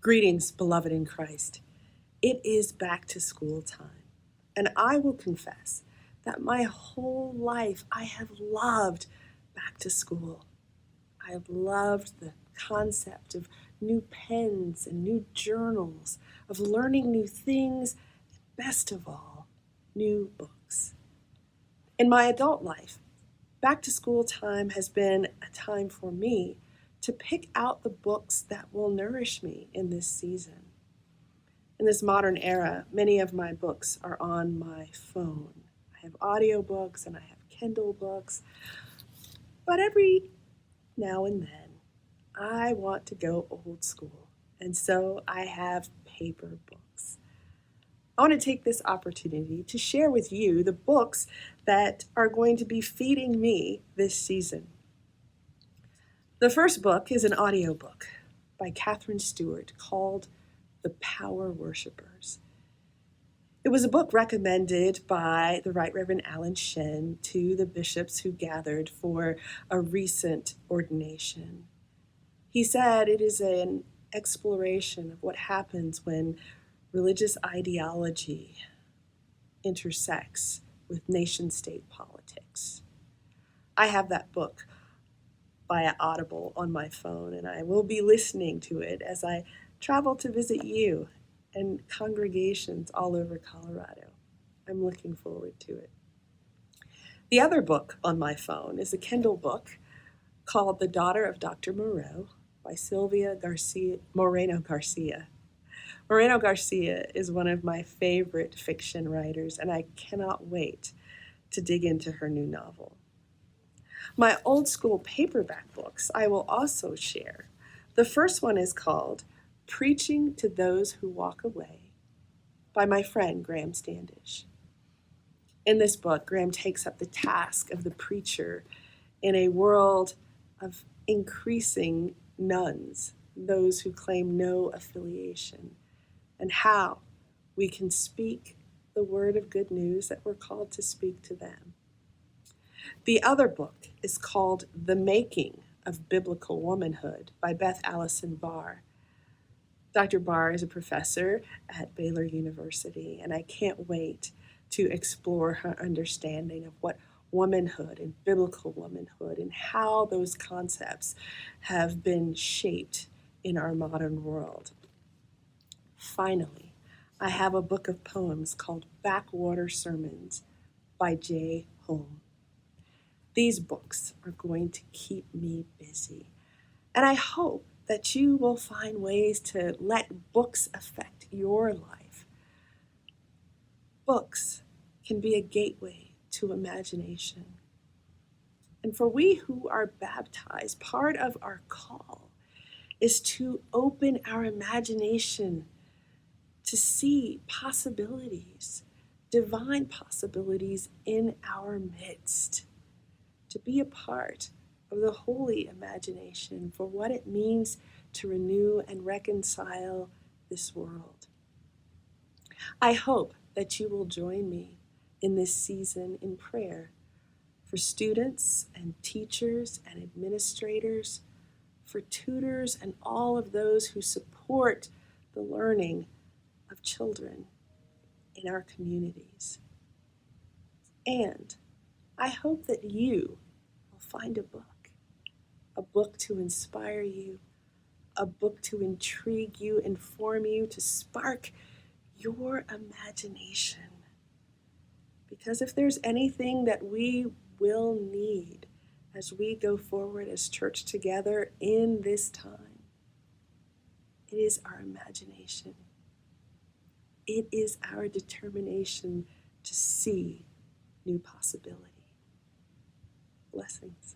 Greetings, beloved in Christ. It is back to school time, and I will confess that my whole life I have loved back to school. I have loved the concept of new pens and new journals, of learning new things, and best of all, new books. In my adult life, back to school time has been a time for me to pick out the books that will nourish me in this season. In this modern era, many of my books are on my phone. I have audiobooks and I have Kindle books, but every now and then I want to go old school, and so I have paper books. I want to take this opportunity to share with you the books that are going to be feeding me this season. The first book is an audiobook by Catherine Stewart called The Power Worshippers. It was a book recommended by the Right Reverend Alan Shen to the bishops who gathered for a recent ordination. He said it is an exploration of what happens when religious ideology intersects with nation-state politics. I have that book via Audible on my phone, and I will be listening to it as I travel to visit you and congregations all over Colorado. I'm looking forward to it. The other book on my phone is a Kindle book called The Daughter of Dr. Moreau by Sylvia Moreno Garcia. Moreno Garcia is one of my favorite fiction writers, and I cannot wait to dig into her new novel. My old school paperback books I will also share. The first one is called Preaching to Those Who Walk Away by my friend Graham Standish. In this book, Graham takes up the task of the preacher in a world of increasing nones, those who claim no affiliation, and how we can speak the word of good news that we're called to speak to them. The other book is called The Making of Biblical Womanhood by Beth Allison Barr. Dr. Barr is a professor at Baylor University, and I can't wait to explore her understanding of what womanhood and biblical womanhood and how those concepts have been shaped in our modern world. Finally, I have a book of poems called Backwater Sermons by Jay Holm. These books are going to keep me busy, and I hope that you will find ways to let books affect your life. Books can be a gateway to imagination. And for we who are baptized, part of our call is to open our imagination to see possibilities, divine possibilities in our midst, to be a part of the holy imagination for what it means to renew and reconcile this world. I hope that you will join me in this season in prayer for students and teachers and administrators, for tutors and all of those who support the learning of children in our communities. And I hope that you will find a book to inspire you, a book to intrigue you, inform you, to spark your imagination. Because if there's anything that we will need as we go forward as church together in this time, it is our imagination. It is our determination to see new possibility. Blessings.